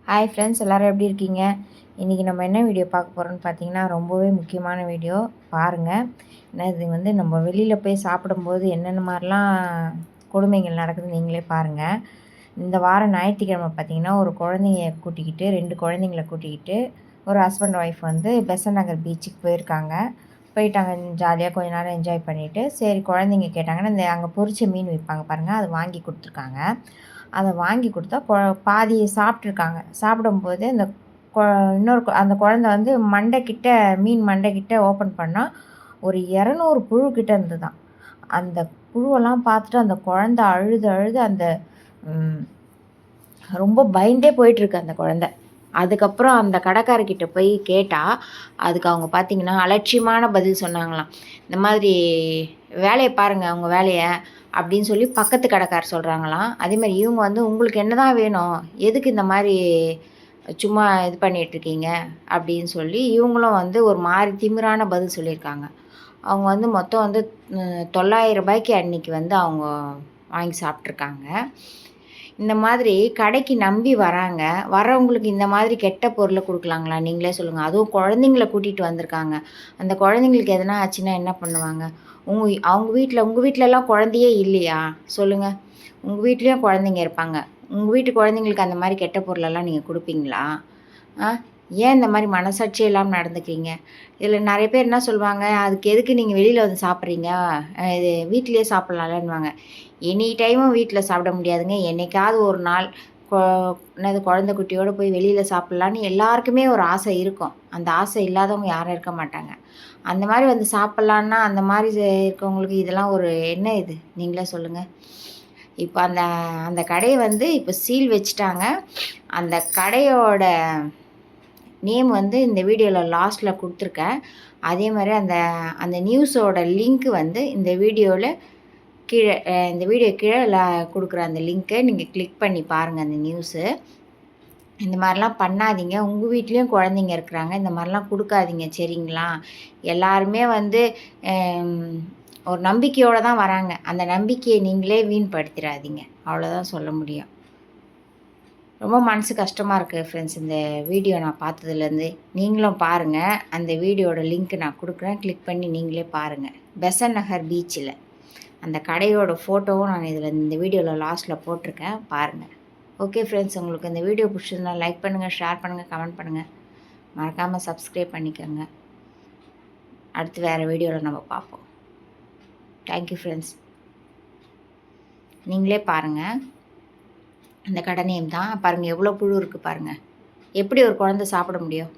Hi friends, எல்லோரும் எப்படி இருக்கீங்க? இன்றைக்கி நம்ம என்ன வீடியோ பார்க்க போகிறோம்னு பார்த்தீங்கன்னா, ரொம்பவே முக்கியமான வீடியோ. பாருங்கள். ஏன்னா இது வந்து நம்ம வெளியில் போய் சாப்பிடும்போது என்னென்ன மாதிரிலாம் கொடுமைகள் நடக்குதுன்னு நீங்களே பாருங்கள். இந்த வாரம் ஞாயிற்றுக்கிழமை பார்த்தீங்கன்னா, ஒரு குழந்தைங்க கூட்டிக்கிட்டு 2 குழந்தைங்கள கூட்டிக்கிட்டு ஒரு ஹஸ்பண்ட் ஒய்ஃப் வந்து பெசன்ட் நகர் பீச்சுக்கு போயிருக்காங்க. போயிட்டாங்க, ஜாலியாக கொஞ்ச நேரம் என்ஜாய் பண்ணிவிட்டு, சரி குழந்தைங்க கேட்டாங்கன்னா, இந்த அங்கே பொரிச்ச மீன் விற்பாங்க பாருங்கள், அது வாங்கி கொடுத்துருக்காங்க. அதை வாங்கி கொடுத்தா பாதி சாப்பிட்ருக்காங்க. சாப்பிடும்போது இந்த கொ இன்னொரு அந்த குழந்த வந்து மண்டைக்கிட்ட மீன் மண்டைக்கிட்ட ஓப்பன் பண்ணால் ஒரு 200 புழு கிட்ட இருந்துதாம். அந்த புழுவெல்லாம் பார்த்துட்டு அந்த குழந்த அழுது அழுது அந்த ரொம்ப பயந்தே போயிட்டுருக்கு அந்த குழந்த. அதுக்கப்புறம் அந்த கடைக்காரர்கிட்ட போய் கேட்டால், அதுக்கு அவங்க பார்த்திங்கன்னா அலட்சியமான பதில் சொன்னாங்களாம். இந்த மாதிரி வேலையை பாருங்கள் உங்கள் வேலையை அப்படின்னு சொல்லி பக்கத்து கடைக்காரர் சொல்கிறாங்களாம். அதேமாதிரி இவங்க வந்து உங்களுக்கு என்ன தான் வேணும், எதுக்கு இந்த மாதிரி சும்மா இது பண்ணிகிட்ருக்கீங்க அப்படின்னு சொல்லி இவங்களும் வந்து ஒரு மாதிரி திமிரான பதில் சொல்லியிருக்காங்க. அவங்க வந்து மொத்தம் வந்து 900 ரூபாய்க்கு அன்றைக்கி வந்து அவங்க வாங்கி சாப்பிட்ருக்காங்க. இந்த மாதிரி கடைக்கு நம்பி வராங்க. வரவங்களுக்கு இந்த மாதிரி கெட்ட பொருளை கொடுக்கலாங்களா? நீங்களே சொல்லுங்கள். அதுவும் குழந்தைங்கள கூட்டிகிட்டு வந்திருக்காங்க. அந்த குழந்தைங்களுக்கு எதனா ஆச்சுன்னா என்ன பண்ணுவாங்க? உங்கள் வீட்டிலலாம் குழந்தையே இல்லையா? சொல்லுங்கள். உங்கள் வீட்லேயும் குழந்தைங்க இருப்பாங்க. உங்கள் வீட்டு குழந்தைங்களுக்கு அந்த மாதிரி கெட்ட பொருளெல்லாம் நீங்கள் கொடுப்பீங்களா? ஏன் இந்த மாதிரி மனசாட்சியே இல்லாமல் நடந்துக்கிறீங்க? இதில் நிறைய பேர் என்ன சொல்லுவாங்க, அதுக்கு எதுக்கு நீங்கள் வெளியில் வந்து சாப்பிட்றீங்க, இது வீட்டிலேயே சாப்பிட்லாம்லன்னுவாங்க. எனி டைமும் வீட்டில் சாப்பிட முடியாதுங்க. என்னைக்காவது ஒரு நாள் என்னது குழந்தை குட்டியோடு போய் வெளியில் சாப்பிட்லான்னு எல்லாருக்குமே ஒரு ஆசை இருக்கும். அந்த ஆசை இல்லாதவங்க யாரும் இருக்க மாட்டாங்க. அந்த மாதிரி வந்து சாப்பிட்லான்னா அந்த மாதிரி இருக்கவங்களுக்கு இதெல்லாம் ஒரு என்ன இது நீங்களே சொல்லுங்கள். இப்போ அந்த அந்த கடையை வந்து இப்போ சீல் வச்சுட்டாங்க. அந்த கடையோட நேம் வந்து இந்த வீடியோவில் லாஸ்ட்டில் கொடுத்துருக்கேன். அதே மாதிரி அந்த அந்த நியூஸோட லிங்க்கு வந்து இந்த வீடியோவில் கீழே இந்த வீடியோ கீழே கொடுக்குற அந்த லிங்க்கை நீங்கள் கிளிக் பண்ணி பாருங்கள் அந்த நியூஸு. இந்த மாதிரிலாம் பண்ணாதீங்க. உங்கள் வீட்லேயும் குழந்தைங்க இருக்கிறாங்க. இந்த மாதிரிலாம் கொடுக்காதீங்க சரிங்களா? எல்லாருமே வந்து ஒரு நம்பிக்கையோடு தான் வராங்க. அந்த நம்பிக்கையை நீங்களே வீண்படுத்திடாதீங்க. அவ்வளோதான் சொல்ல முடியும். ரொம்ப மனசு கஷ்டமாக இருக்குது ஃப்ரெண்ட்ஸ், இந்த வீடியோ நான் பார்த்ததுலேருந்து. நீங்களும் பாருங்கள். அந்த வீடியோட லிங்க் நான் கொடுக்குறேன். கிளிக் பண்ணி நீங்களே பாருங்கள். பெசன்ட் நகர் பீச்சில் அந்த கடையோட ஃபோட்டோவும் நான் இந்த வீடியோவில் லாஸ்ட்டில் போட்டிருக்கேன், பாருங்கள். ஓகே ஃப்ரெண்ட்ஸ், உங்களுக்கு இந்த வீடியோ பிடிச்சதுன்னா லைக் பண்ணுங்கள், ஷேர் பண்ணுங்கள், கமெண்ட் பண்ணுங்கள். மறக்காமல் சப்ஸ்கிரைப் பண்ணிக்கோங்க. அடுத்து வேறு வீடியோவில் நம்ம பார்ப்போம். Thank you friends. நீங்களே பாருங்கள். அந்த கடை நேம் தான் பாருங்கள். எவ்வளோ புழு இருக்குது பாருங்கள். எப்படி ஒரு குழந்தை சாப்பிட முடியும்?